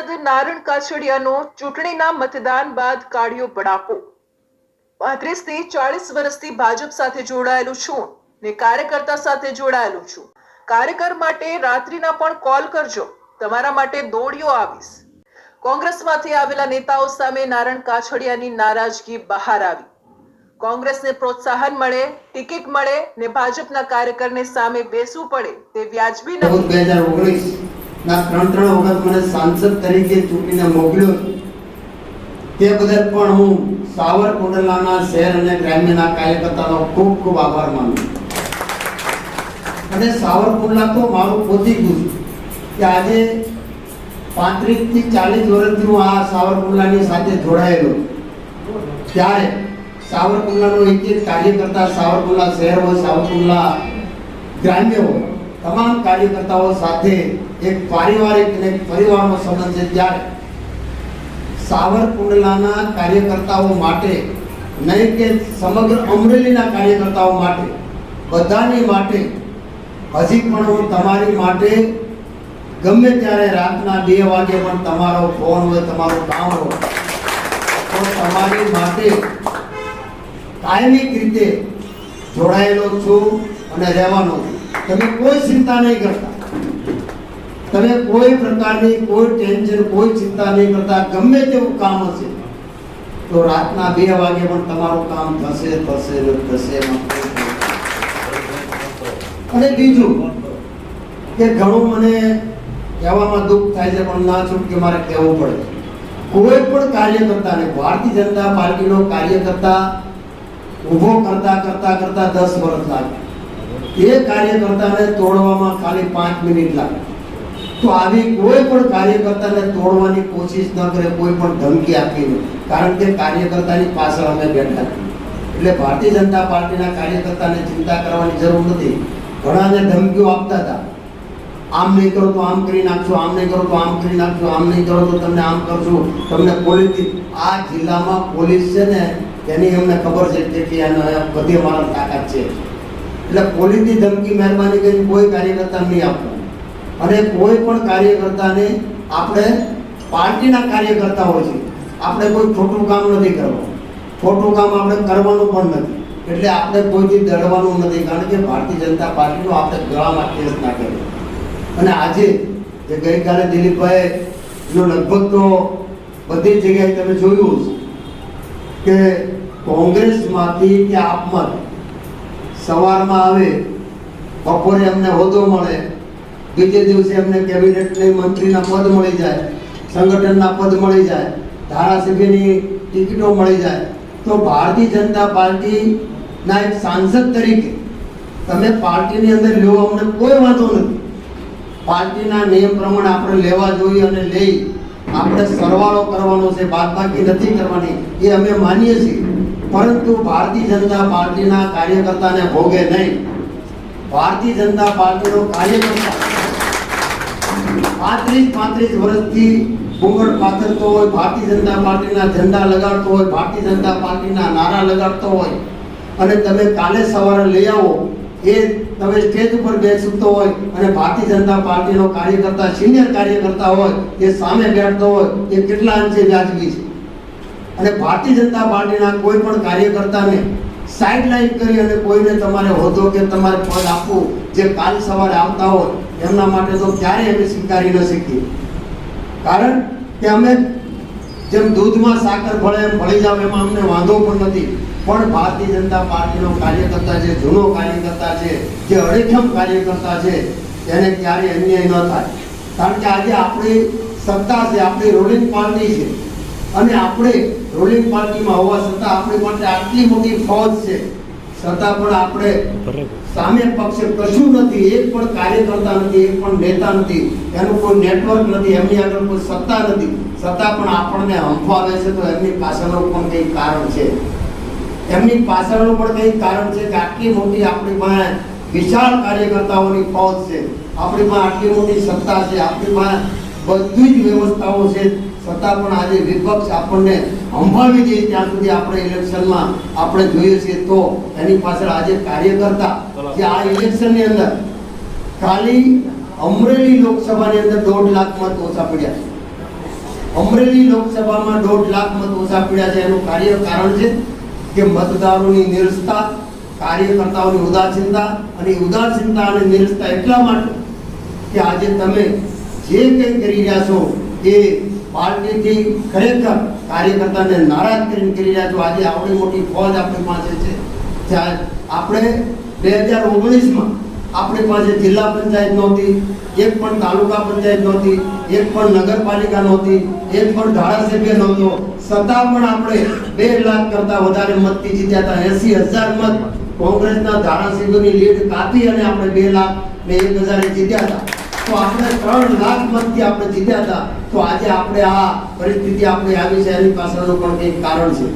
બાદ નારણ કાછડિયાનો ચૂંટણીના મતદાન બાદ કાઢ્યો બડાકો। 35 થી 40 વર્ષથી ભાજપ સાથે જોડાયેલું છું ને કાર્યકર્તા સાથે જોડાયેલું છું। કાર્યકર માટે રાત્રિના પણ કોલ કરજો, તમારા માટે દોડ્યો આવીશ। કોંગ્રેસમાંથી આવેલા નેતાઓ સામે નારણ કાછડિયાની નારાજગી બહાર આવી। કોંગ્રેસને પ્રોત્સાહન મળે, ટિકિટ મળે ને ભાજપના કાર્યકરને સામે બેસવું પડે તે વ્યાજબી નથી। 2019 ના 3 વખત મને સાંસદ તરીકે ચૂંટીને મોકલ્યો તે બદલ પણ હું સાવરકુંડલાના શહેર અને ગ્રામ્યના કાર્યકર્તાનો ખૂબ ખૂબ આભાર માનું છું। અને સાવરકુંડલા તો મારું પોતીકું છે કે આજે 35 થી 40 વર્ષથી હું આ સાવરકુંડલાની સાથે જોડાયેલો ત્યારે સાવરકુંડલાનો એક કાર્યકર્તા, સાવરકુંડલા શહેર હોય, સાવરકુંડલા ગ્રામ્ય હોય, તમામ કાર્યકર્તાઓ સાથે એક પારિવારિક અને પરિવારનો સંબંધ છે। ત્યારે સાવરકુંડલાના કાર્યકર્તાઓ માટે નહીં કે સમગ્ર અમરેલીના કાર્યકર્તાઓ માટે, બધાની માટે હજી પણ હું તમારી માટે ગમે ત્યારે રાતના 2 વાગે પણ તમારો ફોન હોય, તમારું કામ હોય તો તમારી માટે કાયમિક રીતે જોડાયેલો છું અને રહેવાનો છું। તમે કોઈ ચિંતા નહીં કરતા, તમે કોઈ પ્રકારની કોઈ ટેન્શન, કોઈ ચિંતા નહીં કરતા। ગમે તેવું કામ હશે તો રાતના 2 વાગે પણ તમારું કામ થશે। અને બીજું કે ઘણું મને કહેવામાં દુઃખ થાય છે પણ ના છૂટકે મારે કહેવું પડે, કોઈ પણ કાર્યકર્તાને, ભારતીય જનતા પાર્ટીનો કાર્યકર્તા ઊભો કરતા 10 વર્ષ લાગે, એ કાર્યકર્તાને તોડવામાં ખાલી 5 મિનિટ લાગે। તો આવી કોઈ પણ કાર્યકર્તાને તોડવાની કોશિશ ન કરે, કોઈ પણ ધમકી આપી નહીં, કારણ કે કાર્યકર્તાની પાછળ અમે બેઠા છીએ। એટલે ભારતીય જનતા પાર્ટીના કાર્યકર્તાને ચિંતા કરવાની જરૂર નથી। ઘણાને ધમકીઓ આપતા હતા, આમ નહીં કરો તો આમ કરી નાખશું, આમ નહીં કરો તો આમ કરી નાખશું, આમ નહીં કરો તો તમને આમ કરશું, તમને પોલીસ, આ જિલ્લામાં પોલીસ છે ને એની અમને ખબર છે કે આને બધી અમારા તાકાત છે। એટલે પોલીસની ધમકી મહેરબાની કરીને કોઈ કાર્યકર્તા નહીં આપવું। અને કોઈ પણ કાર્યકર્તાને આપણે પાર્ટીના કાર્યકર્તા હોય છે, આપણે કોઈ ખોટું કામ નથી કરવાનું, ખોટું કામ આપણે કરવાનું પણ નથી। એટલે આપણે કોઈથી ડરવાનું નથી, કારણ કે ભારતીય જનતા પાર્ટીનો આપણે ગળામાં કેસ નાખેલો। અને આજે જે ગઈકાલે દિલીપભાઈનો લગભગ તો બધી જગ્યાએ તમે જોયું કે કોંગ્રેસમાંથી કે આપમાંથી સવારમાં આવે, બપોરે એમને હોદ્દો મળે, બીજે દિવસે એમને કેબિનેટની મંત્રીના પદ મળી જાય, સંગઠનના પદ મળી જાય, ધારાસભ્યની ટિકિટો મળી જાય। તો ભારતીય જનતા પાર્ટીના એક સાંસદ તરીકે તમે પાર્ટીની અંદર લેવો, અમને કોઈ વાંધો નથી। પાર્ટીના નિયમ પ્રમાણે આપણે લેવા જોઈએ અને લઈ આપણે સરવાળો કરવાનો છે, બાદબાકી નથી કરવાની, એ અમે માનીએ છીએ। પરંતુ ભારતીય જનતા પાર્ટીના કાર્યકર્તાને ભોગે નહીં। ભારતીય જનતા પાર્ટીનો કાર્યકર્તા 35 વર્ષથી ઘૂંઘટ પાથરતો હોય, ભારતીય જનતા પાર્ટીના ઝંડા લગાડતો હોય, ભારતીય જનતા પાર્ટીના નારા લગાડતો હોય, અને તમે કાલે સવારે લઈ આવો, એ તમે સ્ટેજ ઉપર બેસતો હોય અને ભારતીય જનતા પાર્ટીનો કાર્યકર્તા, સિનિયર કાર્યકર્તા હોય, એ સામે બેઠતો હોય, એ કેટલા અંશે વ્યાજબી છે। અને ભારતીય જનતા પાર્ટીના કોઈ પણ કાર્યકર્તાને સાઇડલાઇન કરી અને કોઈને તમારે હોદ્દો કે તમારે પદ આપવું, જે કાલ સવારે આવતા હોય એમના માટે તો ક્યારેય અમે સ્વીકારી ન શકીએ। કારણ કે અમે જેમ દૂધમાં સાકર ભળે એમ ભળી જાવ, એમાં અમને વાંધો પણ નથી। પણ ભારતીય જનતા પાર્ટીનો કાર્યકર્તા છે, જૂનો કાર્યકર્તા છે, જે અડીખમ કાર્યકર્તા છે, એને ક્યારેય અન્યાય ન થાય। કારણ કે આજે આપણી સત્તા છે, આપણી રૂલિંગ પાર્ટી છે, અને આપણે રૂલિંગ પાર્ટીમાં હોવા છતાં આપણી માટે આટલી મોટી ફોજ છે, છતાં પણ આપણે સામે પક્ષે કશું નથી, એક પણ કાર્યકર્તા નથી, એક પણ નેતા નથી, એનું કોઈ નેટવર્ક નથી, એમની આગળ કોઈ સત્તા નથી, છતાં પણ આપણને હંફાવે છે। તો એમની પાછળનું પણ કંઈક કારણ છે, એમની પાછળનું પણ કંઈક કારણ છે કે આટલી મોટી આપણી પાસે વિશાળ કાર્યકર્તાઓની ફોજ છે, આપણી પાસે આટલી મોટી સત્તા છે, આપણી પાસે બધી જ વ્યવસ્થાઓ છે, છતાં પણ આજે વિપક્ષ આપણને હંફાવી દે ત્યાં સુધી આપણે ઇલેક્શનમાં આપણે જોઈએ છીએ। તો એની પાછળ આજે કાર્યકર્તા જે આ ઇલેક્શનની અંદર ખાલી અમરેલી લોકસભાની અંદર 1.5 લાખ મત ઓછા પડ્યા છે, અમરેલી લોકસભામાં 1.5 લાખ મત ઓછા પડ્યા છે એનું કારણ છે કે મતદારોની નિરસતા, કાર્યકર્તાઓની ઉદાસીનતા, અને ઉદાસીનતા અને નિરસતા એટલા માટે કે આજે તમે જે કંઈ કરી રહ્યા છો એ પાર્ટીથી ખરેખર કાર્યકર્તાને નારાજ કરીને કરી રહ્યા છો. આજે આવડી મોટી ફોજ આપણી પાસે છે. જ્યાં આપણે 2019માં આપણી પાસે જિલ્લા પંચાયત નહોતી, એક પણ તાલુકા પંચાયત નહોતી, એક પણ નગરપાલિકા નહોતી, એક પણ ધારાસભ્ય નહોતો, છતાં પણ આપણે 2 લાખ કરતા વધારે મતથી જીત્યા હતા. 80,000 મત કોંગ્રેસના ધારાસભ્યોની લીડ કાપી અને આપણે 2,01,000 જીત્યા હતા. તો આપણે 3 લાખ મતથી આપણે જીત્યા હતા. તો આજે આપણે આ પરિસ્થિતિ આપણે આવી છે એની પાછળનું પણ કંઈક કારણ છે.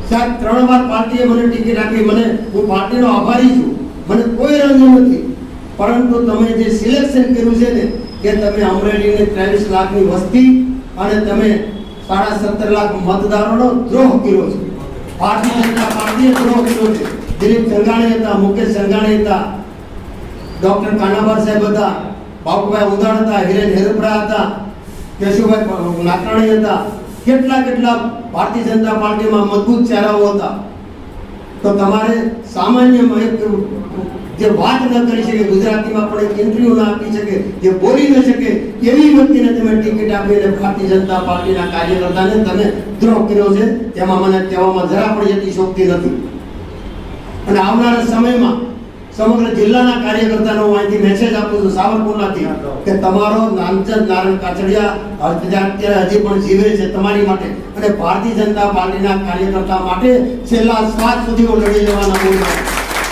સાહેબ, 3 વાર પાર્ટીએ મને ટિકિટ આપી. હું પાર્ટીનો આભારી છું. મને કોઈ રંજ નથી. પરંતુ તમે જે સિલેક્શન કર્યું છે ને કે તમે અમરેલીને 23 લાખની વસ્તી અને તમે 17.5 લાખ મતદારોનો દ્રોહ કર્યો છે. ભારતીય જનતા પાર્ટીએ દ્રોહ કર્યો છે. દિલીપ સંઘાણી હતા, મુકેશ સંઘાણી હતા, ડોક્ટર કાનાભાર સાહેબ હતા, બાબુભાઈ ઉંધાણ હતા, હિરેન હેરપરા હતા, કેશુભાઈ નાકરાણી હતા. કેટલા ભારતીય જનતા પાર્ટીમાં મજબૂત ચહેરાઓ હતા. તો તમારે સામાન્ય જે વાત ન કરી શકે, ગુજરાતીમાં પણ એક ઇન્ટરવ્યુ ના આપી શકે, જે બોલી ન શકે એવી વ્યક્તિને તમે ટિકિટ આપીને ભારતીય જનતા પાર્ટીના કાર્યકર્તાને તમે દ્રોહ કર્યો છે. તેમાં મને કહેવામાં જરા પણ એટલી શોક્તિ નથી. અને આવનારા સમયમાં સમગ્ર જિલ્લાના કાર્યકર્તાનો હું અહીંથી મેસેજ આપું છું સાવરકુંડલાથી કે તમારો નામચંદ નારાયણ કાછડિયા અત્યારે હજી પણ જીવે છે તમારી માટે અને ભારતીય જનતા પાર્ટીના કાર્યકર્તા માટે છેલ્લા શ્વાસ સુધી લડી લેવાના હોય.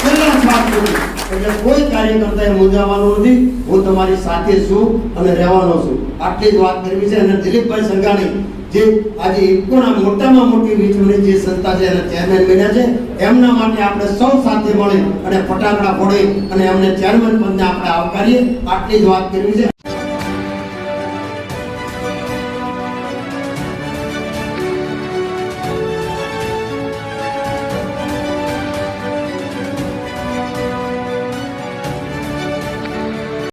છેલ્લા શ્વાસ સુધી. એટલે કોઈ કાર્યકર્તાએ મૂંઝાવાનું નથી. હું તમારી સાથે છું અને રહેવાનો છું. આટલી જ વાત કરવી છે. અને દિલીપભાઈ સંઘાણી જે આજે ઇફકોના મોટામાં મોટી વિચવણી જે સંસ્થા છે એના ચેરમેન બન્યા છે, એમના માટે આપણે સૌ સાથે મળી અને ફટાકડા ફોડી અને એમને ચેરમેન પદને આપણે આવકારીએ. આટલી જ વાત કરવી છે.